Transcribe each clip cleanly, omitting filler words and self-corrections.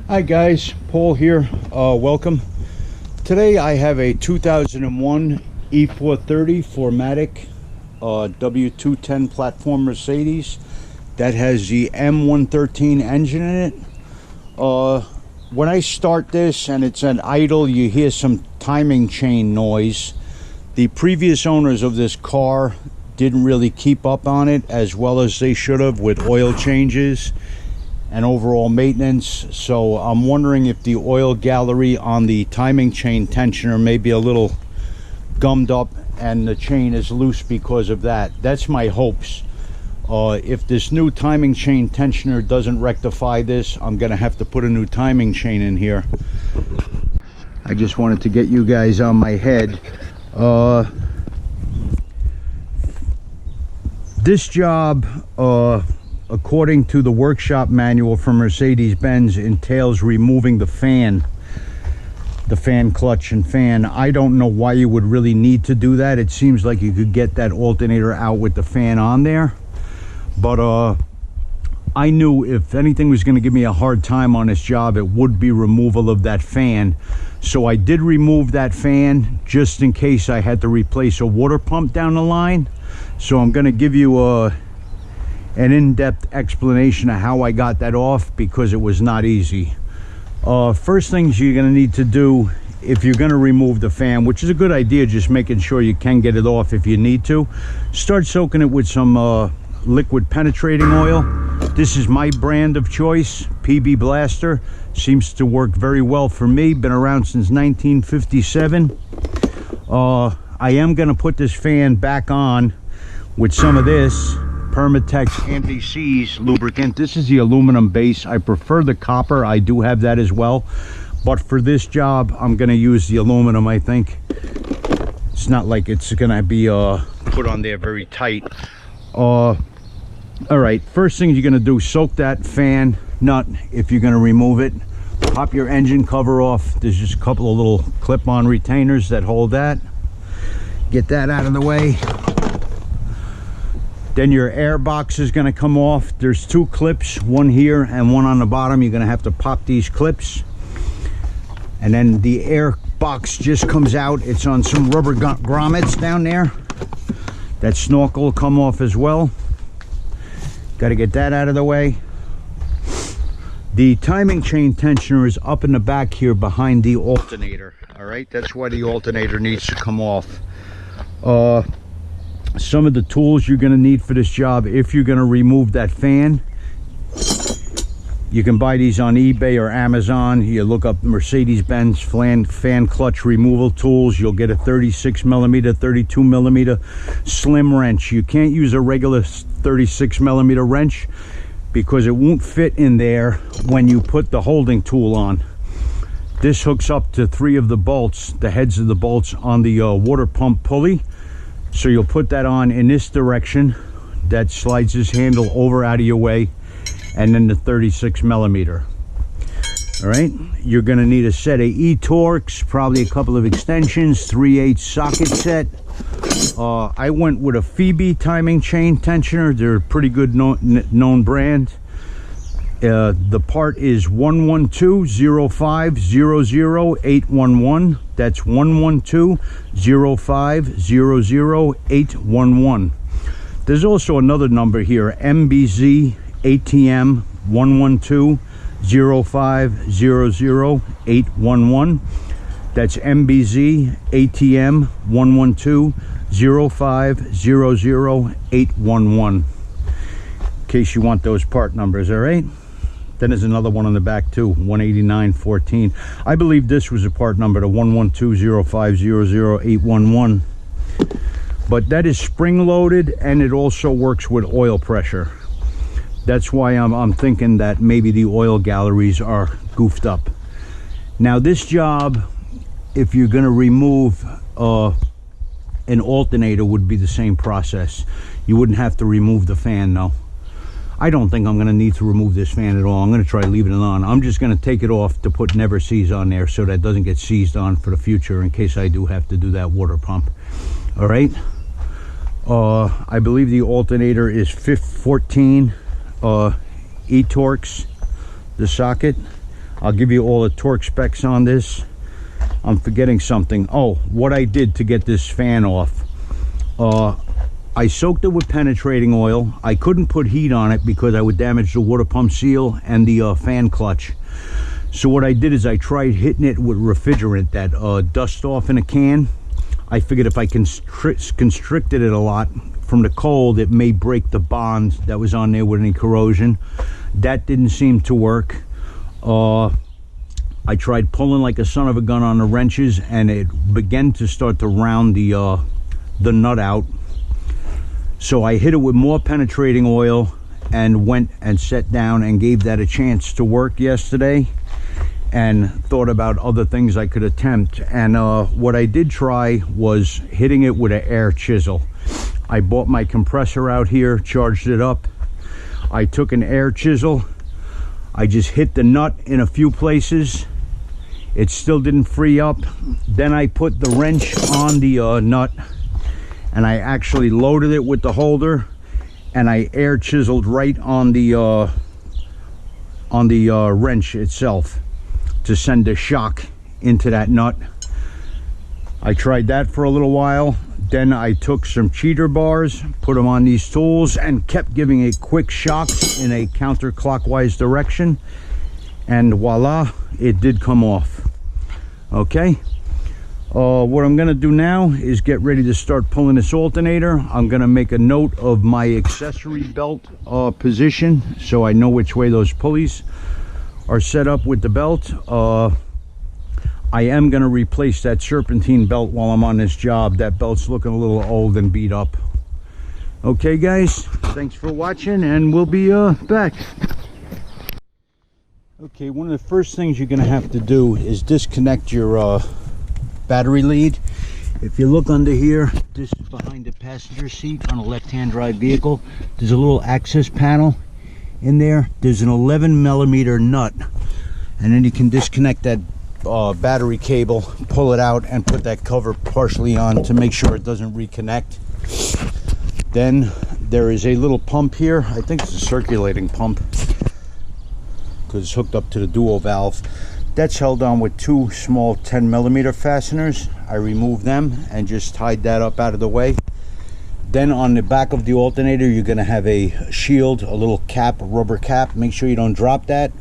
Hi guys, Paul here. Welcome. Today I have a 2001 E430 4MATIC W210 platform Mercedes that has the M113 engine in it. When I start this and it's at idle, you hear some timing chain noise. The previous owners of this car didn't really keep up on it as well as they should have with oil changes and overall maintenance. So I'm wondering if the oil gallery on the timing chain tensioner may be a little gummed up and the chain is loose because of that. That's my hopes. If this new timing chain tensioner doesn't rectify this, I'm gonna have to put a new timing chain in here. I just wanted to get you guys on my head. This job, according to the workshop manual from Mercedes-Benz, entails removing the fan clutch and fan. I don't know why you would really need to do that. It seems like you could get that alternator out with the fan on there, but I knew if anything was going to give me a hard time on this job, it would be removal of that fan. So I did remove that fan just in case I had to replace a water pump down the line. So I'm going to give you an in-depth explanation of how I got that off, because it was not easy. First things you're going to need to do if you're going to remove the fan, which is a good idea, just making sure you can get it off if you need to, start soaking it with some liquid penetrating oil. This is my brand of choice, PB Blaster. Seems to work very well for me. Been around since 1957. I am going to put this fan back on with some of this Permatex Anti-Seize lubricant. This is the aluminum base. I prefer the copper. I do have that as well, but for this job I'm going to use the aluminum. I think it's not like it's going to be put on there very tight. All right, first thing you're going to do, soak that fan nut if you're going to remove it. Pop your engine cover off. There's just a couple of little clip-on retainers that hold that. Get that out of the way. Then your air box is going to come off. There's two clips, one here and one on the bottom. You're going to have to pop these clips, and then the air box just comes out. It's on some rubber grommets down there. That snorkel will come off as well. Got to get that out of the way. The timing chain tensioner is up in the back here behind the alternator. All right, that's why the alternator needs to come off. Some of the tools you're going to need for this job, if you're going to remove that fan, you can buy these on eBay or Amazon. You look up Mercedes-Benz fan clutch removal tools. You'll get a 36 millimeter, 32 millimeter slim wrench. You can't use a regular 36 millimeter wrench because it won't fit in there when you put the holding tool on. This hooks up to 3 of the bolts, the heads of the bolts on the water pump pulley. So you'll put that on in this direction. That slides this handle over out of your way, and then the 36 millimeter. All right, you're going to need a set of E-Torques, probably a couple of extensions, 3/8 socket set. I went with a Phoebe timing chain tensioner. They're a pretty good known brand. The part is 112-05-00-811. That's 112-05-00-811. There's also another number here, MBZ ATM 112-05-00-811. That's MBZ ATM 112-05-00-811. In case you want those part numbers, all right? Then there's another one on the back too, 18914. I believe this was a part number to 112-05-00-811. But that is spring loaded, and it also works with oil pressure. That's why I'm thinking that maybe the oil galleries are goofed up. Now this job, if you're going to remove an alternator, would be the same process. You wouldn't have to remove the fan though. I don't think I'm going to need to remove this fan at all. I'm going to try leaving it on. I'm just going to take it off to put never seize on there so that it doesn't get seized on for the future in case I do have to do that water pump. All right. I believe the alternator is 14 E-Torques, the socket. I'll give you all the torque specs on this. I'm forgetting something. Oh, what I did to get this fan off. I soaked it with penetrating oil. I couldn't put heat on it because I would damage the water pump seal and the fan clutch. So what I did is I tried hitting it with refrigerant, that dust off in a can. I figured if I constricted it a lot from the cold, it may break the bond that was on there with any corrosion. That didn't seem to work. I tried pulling like a son of a gun on the wrenches, and it began to start to round the nut out. So I hit it with more penetrating oil and went and sat down and gave that a chance to work yesterday, and thought about other things I could attempt. And what I did try was hitting it with an air chisel. I bought my compressor out here, charged it up. I took an air chisel. I just hit the nut in a few places. It still didn't free up. Then I put the wrench on the nut, and I actually loaded it with the holder, and I air chiseled right on the wrench itself to send a shock into that nut. I tried that for a little while. Then I took some cheater bars, put them on these tools, and kept giving a quick shock in a counterclockwise direction, and voila, it did come off. Okay, what I'm gonna do now is get ready to start pulling this alternator. I'm gonna make a note of my accessory belt position so I know which way those pulleys are set up with the belt. I am going to replace that Serpentine belt while I'm on this job. That belt's looking a little old and beat up. Okay guys, thanks for watching, and we'll be back. Okay, one of the first things you're going to have to do is disconnect your battery lead. If you look under here, this is behind the passenger seat on a left-hand drive vehicle. There's a little access panel in there. There's an 11mm nut, and then you can disconnect that battery cable, pull it out, and put that cover partially on to make sure it doesn't reconnect. Then there is a little pump here. I think it's a circulating pump because it's hooked up to the dual valve. That's held on with two small 10mm fasteners. I removed them and just tied that up out of the way. Then on the back of the alternator, you're going to have a shield, a little cap, a rubber cap. Make sure you don't drop that,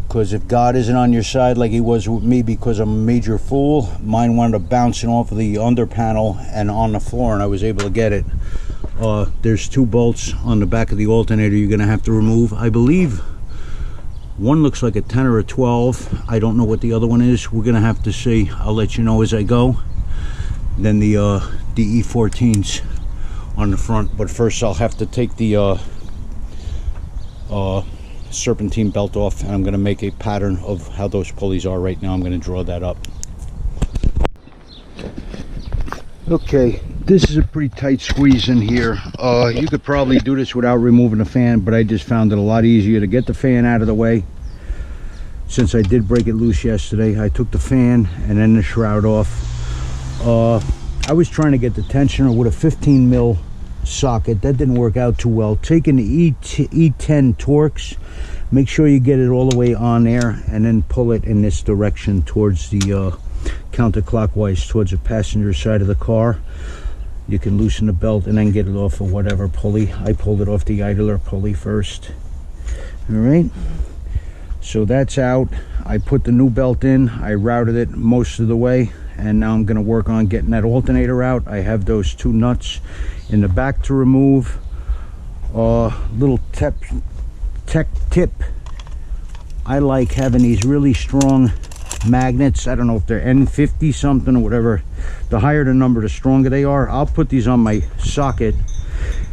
because if God isn't on your side like he was with me, because I'm a major fool, mine wound up bouncing off of the under panel and on the floor, and I was able to get it. There's two bolts on the back of the alternator you're going to have to remove. I believe one looks like a 10 or a 12. I don't know what the other one is. We're going to have to see. I'll let you know as I go. Then the E430s on the front, but first I'll have to take the Serpentine belt off, and I'm going to make a pattern of how those pulleys are right now. I'm going to draw that up. Okay, this is a pretty tight squeeze in here. You could probably do this without removing the fan, but I just found it a lot easier to get the fan out of the way. Since I did break it loose yesterday, I took the fan and then the shroud off. I was trying to get the tensioner with a 15mm socket. That didn't work out too well. Taking the E10 Torx, make sure you get it all the way on there, and then pull it in this direction towards the counterclockwise towards the passenger side of the car. You can loosen the belt and then get it off of whatever pulley. I pulled it off the idler pulley first. All right, so that's out. I put the new belt in. I routed it most of the way, and now I'm going to work on getting that alternator out. I have those two nuts in the back to remove. Little tech tip, I like having these really strong magnets. I don't know if they're N50 something or whatever. The higher the number, the stronger they are. I'll put these on my socket,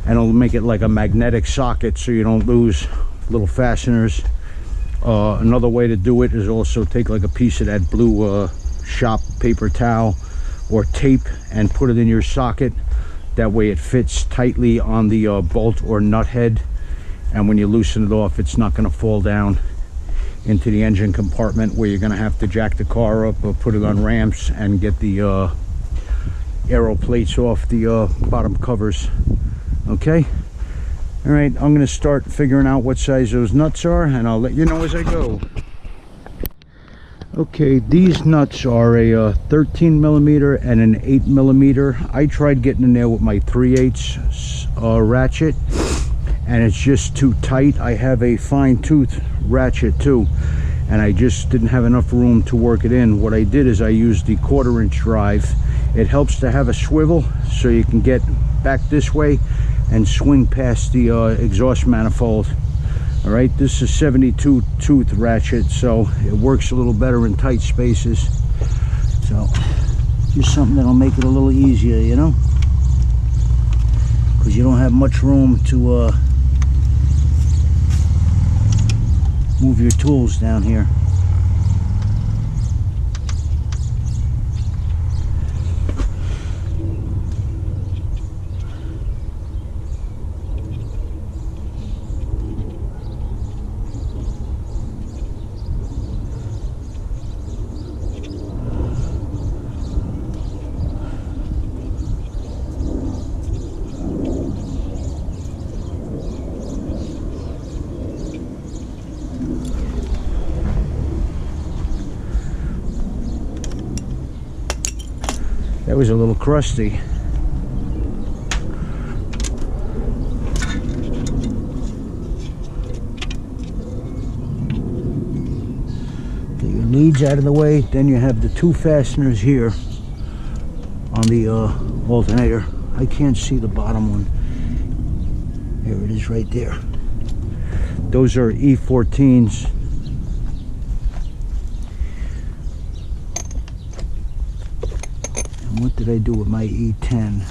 and it'll make it like a magnetic socket so you don't lose little fasteners. Another way to do it is also take like a piece of that blue shop paper towel or tape and put it in your socket. That way it fits tightly on the bolt or nut head, and when you loosen it off, it's not going to fall down into the engine compartment where you're going to have to jack the car up or put it on ramps and get the aero plates off the bottom covers. Okay, all right, I'm going to start figuring out what size those nuts are, and I'll let you know as I go. Okay, these nuts are a 13 millimeter and an 8 millimeter. I tried getting in there with my 3/8 ratchet, and it's just too tight. I have a fine tooth ratchet too, and I just didn't have enough room to work it in. What I did is I used the 1/4-inch drive. It helps to have a swivel so you can get back this way and swing past the exhaust manifold. All right, this is 72 tooth ratchet, so it works a little better in tight spaces. So just something that'll make it a little easier, you know, because you don't have much room to move your tools down here. That was a little crusty. Get your leads out of the way. Then you have the 2 fasteners here on the alternator. I can't see the bottom one. There it is right there. Those are E430s. What did I do with my E10?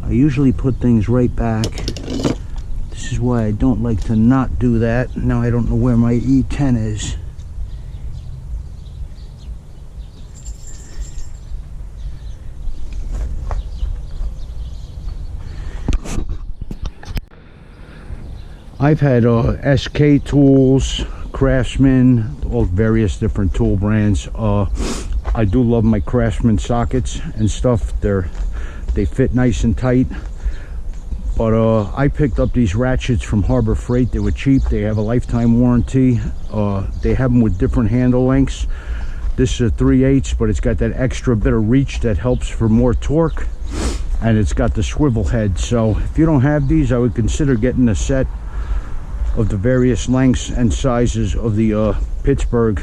I usually put things right back. This is why I don't like to not do that. Now I don't know where my E10 is. I've had SK tools, Craftsman, all various different tool brands. I do love my Craftsman sockets and stuff. They fit nice and tight. But I picked up these ratchets from Harbor Freight. They were cheap. They have a lifetime warranty. They have them with different handle lengths. This is a 3/8, but it's got that extra bit of reach that helps for more torque. And it's got the swivel head. So if you don't have these, I would consider getting a set of the various lengths and sizes of the Pittsburgh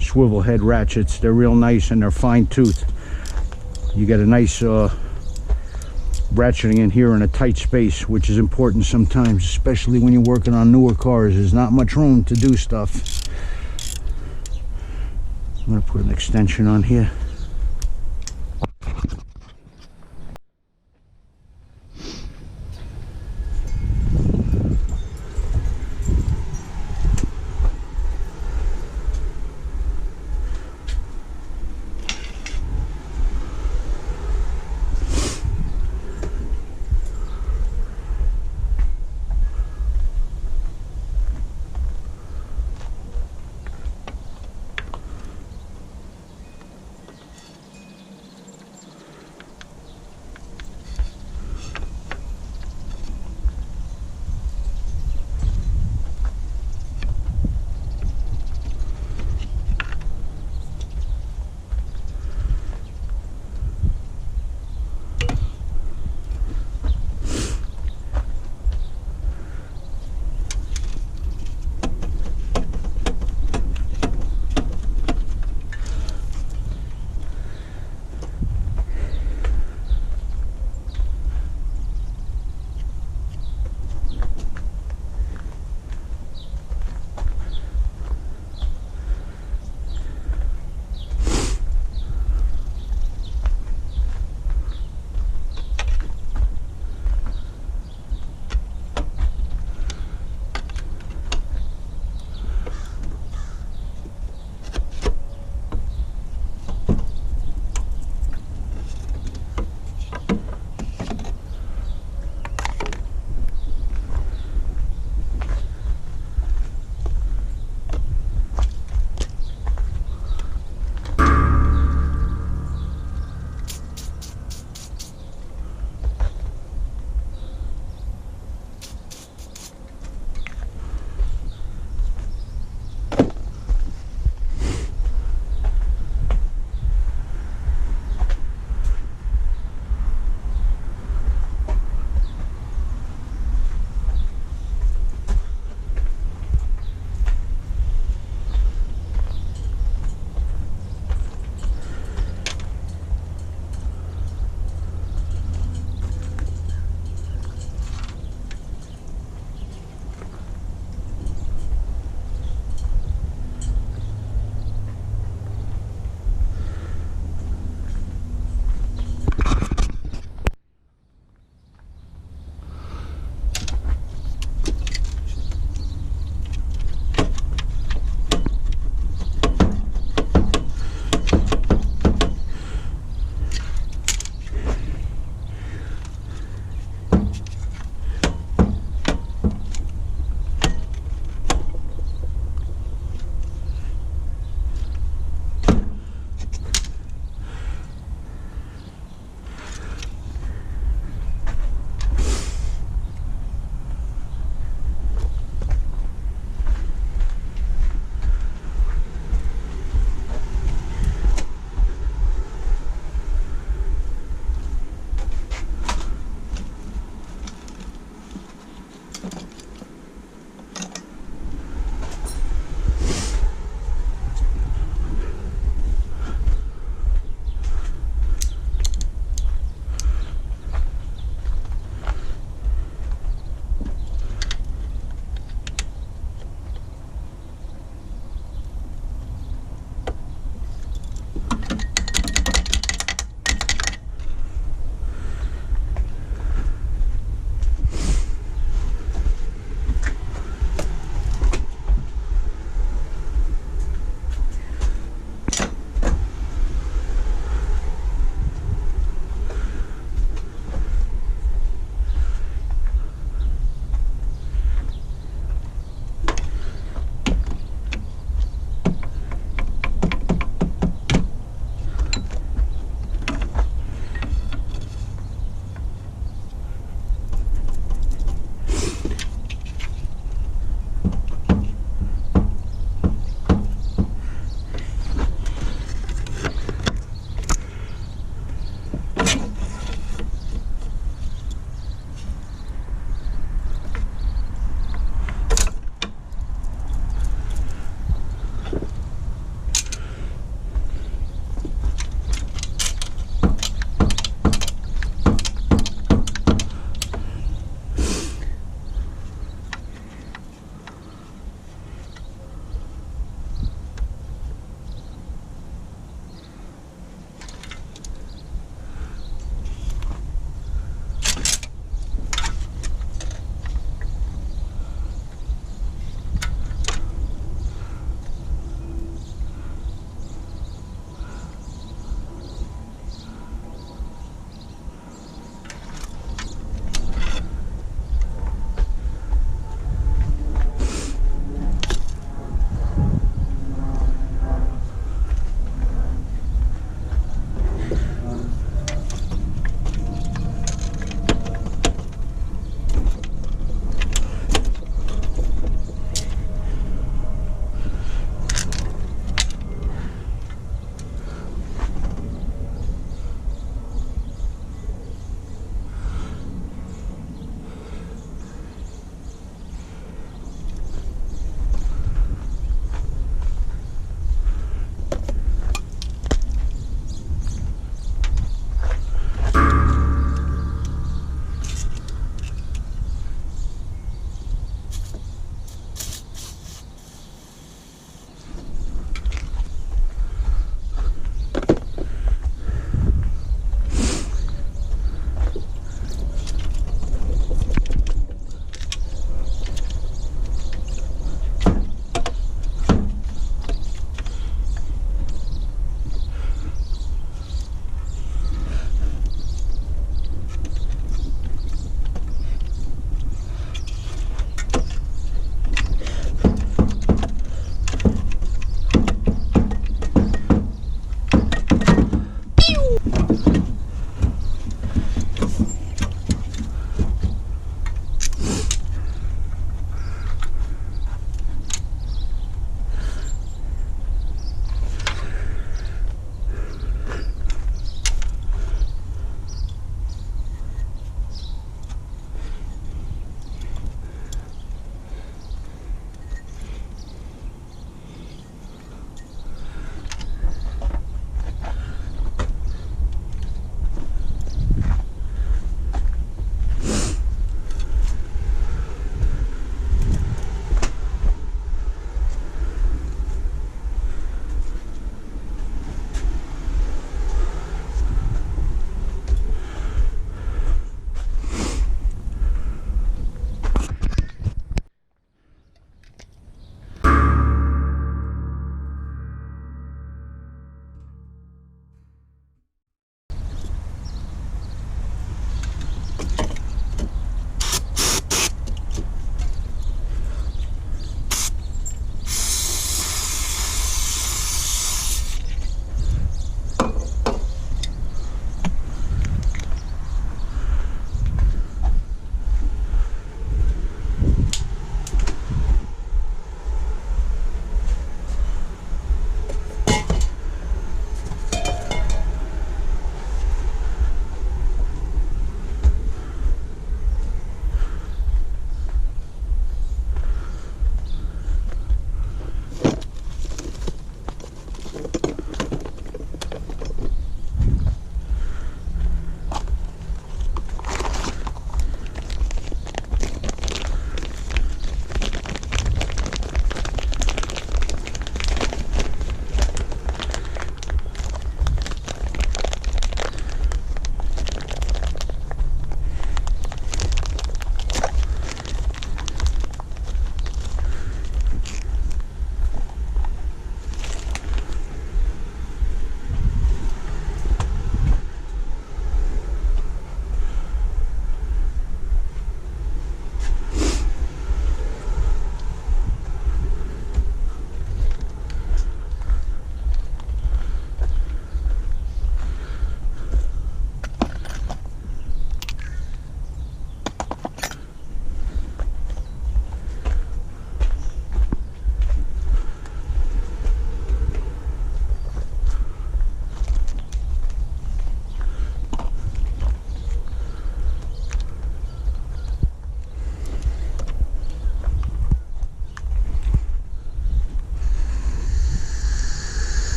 swivel head ratchets. They're real nice and they're fine tooth. You get a nice ratcheting in here in a tight space, which is important sometimes, especially when you're working on newer cars. There's not much room to do stuff. I'm going to put an extension on here.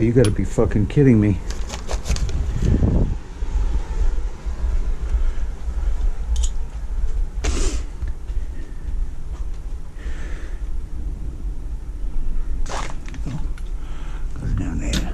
you gotta be fucking kidding me. Goes down there.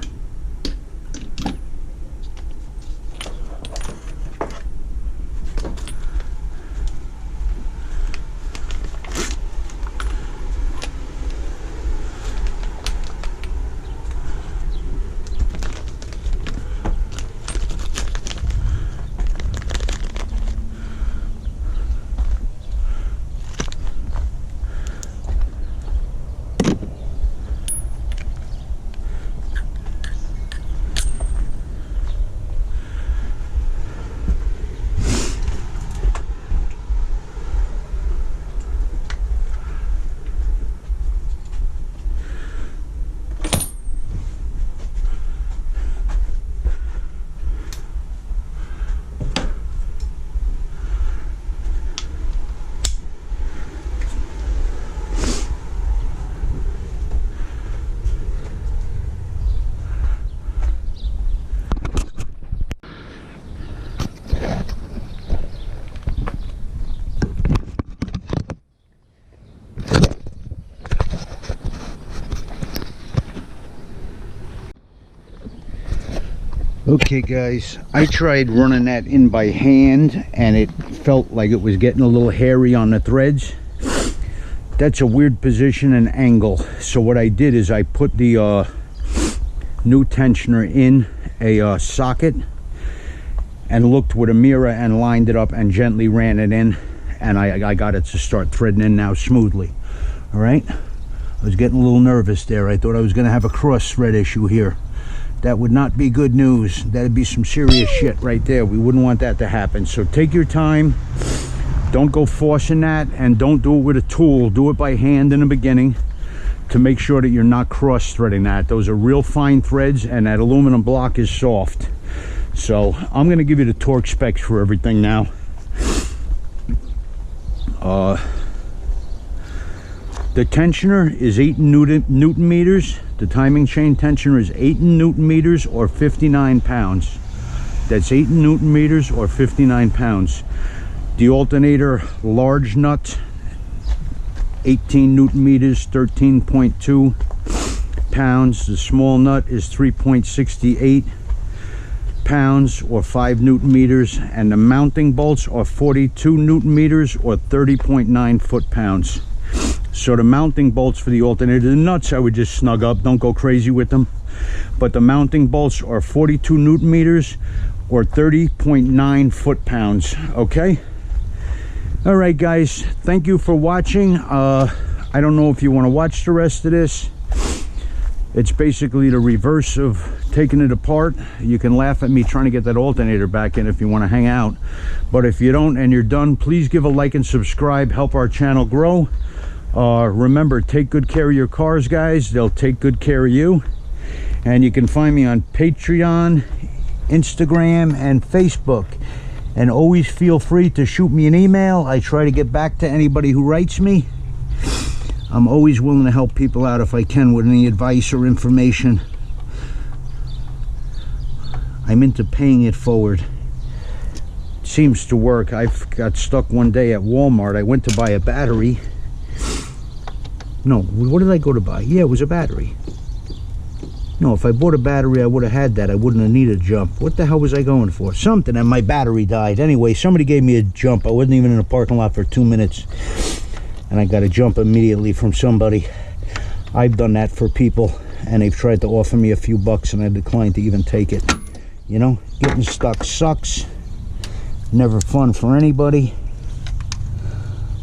Okay guys, I tried running that in by hand and it felt like it was getting a little hairy on the threads. That's a weird position and angle. So what I did is I put the new tensioner in a socket and looked with a mirror and lined it up and gently ran it in, and I got it to start threading in now smoothly. All right, I was getting a little nervous there. I thought I was going to have a cross thread issue here. That would not be good news. That'd be some serious shit right there. We wouldn't want that to happen. So take your time. Don't go forcing that, and don't do it with a tool. Do it by hand in the beginning to make sure that you're not cross threading that. Those are real fine threads, and that aluminum block is soft. So I'm going to give you the torque specs for everything now. The tensioner is 8 Newton meters. The timing chain tensioner is 8 Newton meters or 59 pounds. That's 8 Newton meters or 59 pounds. The alternator large nut, 18 Newton meters, 13.2 pounds. The small nut is 3.68 pounds or 5 Newton meters. And the mounting bolts are 42 Newton meters or 30.9 foot-pounds. So the mounting bolts for the alternator, the nuts I would just snug up, don't go crazy with them. But the mounting bolts are 42 Newton meters or 30.9 foot-pounds, okay? All right, guys, thank you for watching. I don't know if you want to watch the rest of this. It's basically the reverse of taking it apart. You can laugh at me trying to get that alternator back in if you want to hang out. But if you don't and you're done, please give a like and subscribe. Help our channel grow. Remember, take good care of your cars, guys. They'll take good care of you. And you can find me on Patreon, Instagram, and Facebook. And always feel free to shoot me an email. I try to get back to anybody who writes me. I'm always willing to help people out if I can with any advice or information. I'm into paying it forward. It seems to work. I've got stuck one day at Walmart. I went to buy a battery. No, what did I go to buy? Yeah, it was a battery. No, if I bought a battery, I would have had that. I wouldn't have needed a jump. What the hell was I going for? Something, and my battery died. Anyway, somebody gave me a jump. I wasn't even in a parking lot for 2 minutes. And I got a jump immediately from somebody. I've done that for people, and they've tried to offer me a few bucks, and I declined to even take it. You know, getting stuck sucks. Never fun for anybody.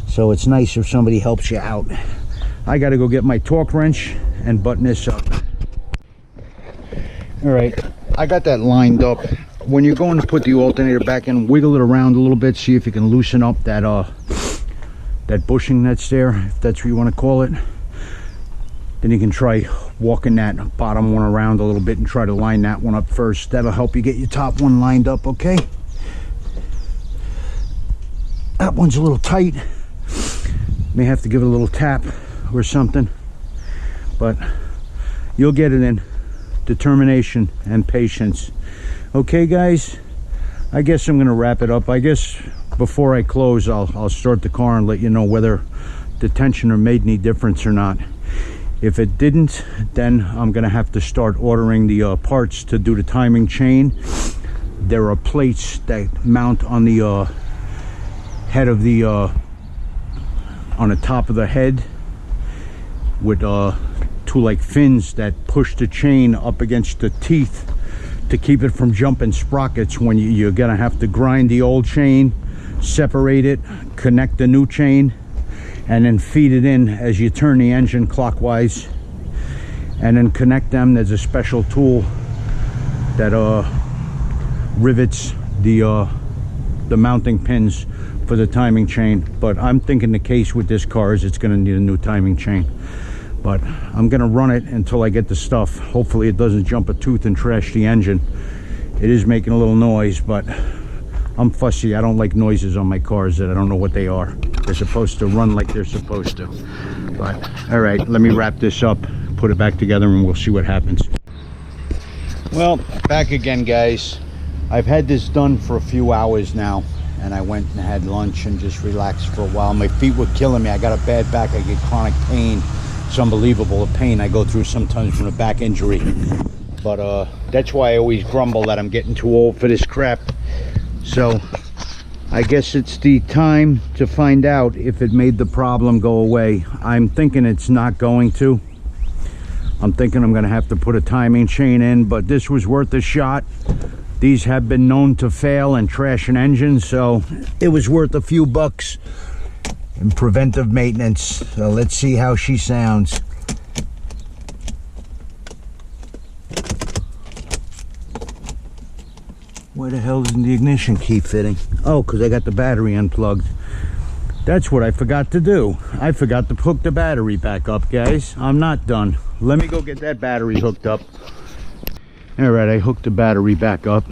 So it's nice if somebody helps you out. I got to go get my torque wrench and button this up. All right, I got that lined up. When you're going to put the alternator back in, wiggle it around a little bit, see if you can loosen up that that bushing that's there, if that's what you want to call it. Then you can try walking that bottom one around a little bit and try to line that one up first. That'll help you get your top one lined up, okay? That one's a little tight. May have to give it a little tap or something, but you'll get it in. determination and patience. Okay guys, I guess I'm gonna wrap it up. I guess before I close, I'll start the car and let you know whether the tensioner made any difference or not. If it didn't, then I'm gonna have to start ordering the parts to do the timing chain. There are plates that mount on the head of the on the top of the head with two like fins that push the chain up against the teeth to keep it from jumping sprockets when you're gonna have to grind the old chain, separate it, connect the new chain, and then feed it in as you turn the engine clockwise, and then connect them. There's a special tool that rivets the mounting pins for the timing chain. But I'm thinking the case with this car is it's going to need a new timing chain. But I'm going to run it until I get the stuff. Hopefully it doesn't jump a tooth and trash the engine. It is making a little noise, but I'm fussy. I don't like noises on my cars that I don't know what they are. They're supposed to run like they're supposed to. But all right, let me wrap this up, put it back together, and we'll see what happens. Well, back again guys. I've had this done for a few hours now, and I went and had lunch and just relaxed for a while. My feet were killing me. I got a bad back. I get chronic pain. It's unbelievable, the pain I go through sometimes from a back injury. But that's why I always grumble that I'm getting too old for this crap. So I guess it's the time to find out if it made the problem go away. I'm thinking it's not going to. I'm thinking I'm going to have to put a timing chain in, but this was worth a shot. These have been known to fail and trash an engine, so it was worth a few bucks in preventive maintenance. So let's see how she sounds. Where the hell isn't the ignition key fitting? Oh, because I got the battery unplugged. That's what I forgot to do. I forgot to hook the battery back up, guys. I'm not done. Let me go get that battery hooked up. All right, I hooked the battery back up.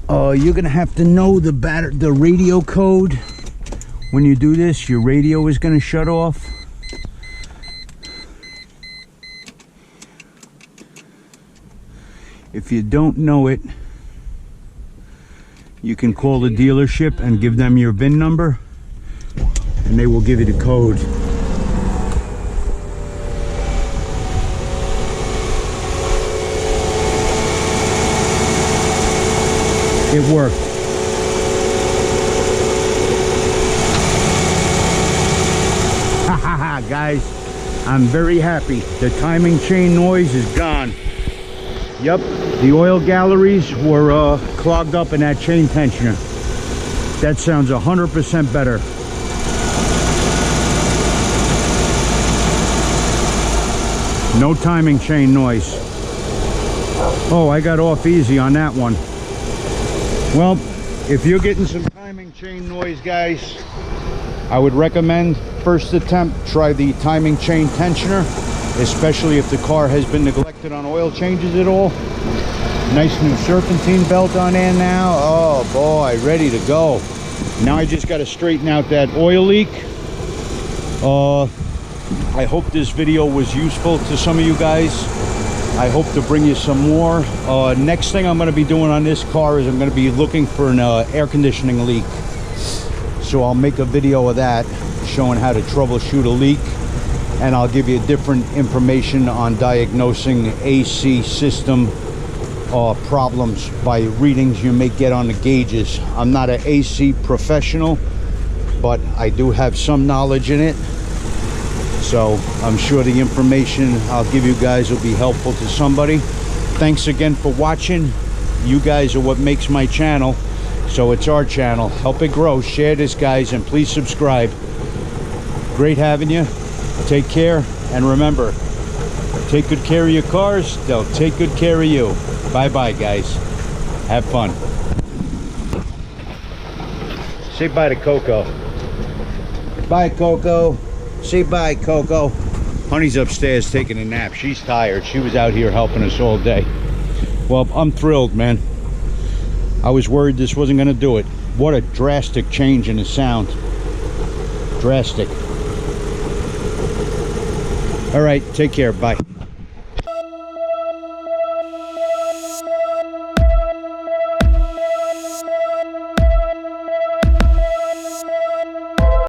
You're gonna have to know the radio code. When you do this, your radio is gonna shut off. If you don't know it, you can call the dealership and give them your VIN number, and they will give you the code. It worked. Ha ha ha, guys. I'm very happy. The timing chain noise is gone. Yep, the oil galleries were clogged up in that chain tensioner. That sounds 100% better. No timing chain noise. Oh, I got off easy on that one. Well, if you're getting some timing chain noise, guys, I would recommend first attempt, try the timing chain tensioner, especially if the car has been neglected on oil changes at all. Nice new serpentine belt on there now. Oh boy, ready to go. Now I just got to straighten out that oil leak. I hope this video was useful to some of you guys. I hope to bring you some more. Next thing I'm going to be doing on this car is I'm going to be looking for an air conditioning leak. So I'll make a video of that, showing how to troubleshoot a leak. And I'll give you different information on diagnosing AC system problems by readings you may get on the gauges. I'm not an AC professional, but I do have some knowledge in it. So I'm sure the information I'll give you guys will be helpful to somebody. Thanks again for watching. You guys are what makes my channel, so it's our channel. Help it grow. Share this, guys, and please subscribe. Great having you. Take care, and remember, take good care of your cars, they'll take good care of you. Bye bye, guys. Have fun. Say bye to Coco. Bye, Coco. Say bye, Coco. Honey's upstairs taking a nap. She's tired. She was out here helping us all day. Well, I'm thrilled, man. I was worried this wasn't going to do it. What a drastic change in the sound. Drastic. All right, take care. Bye.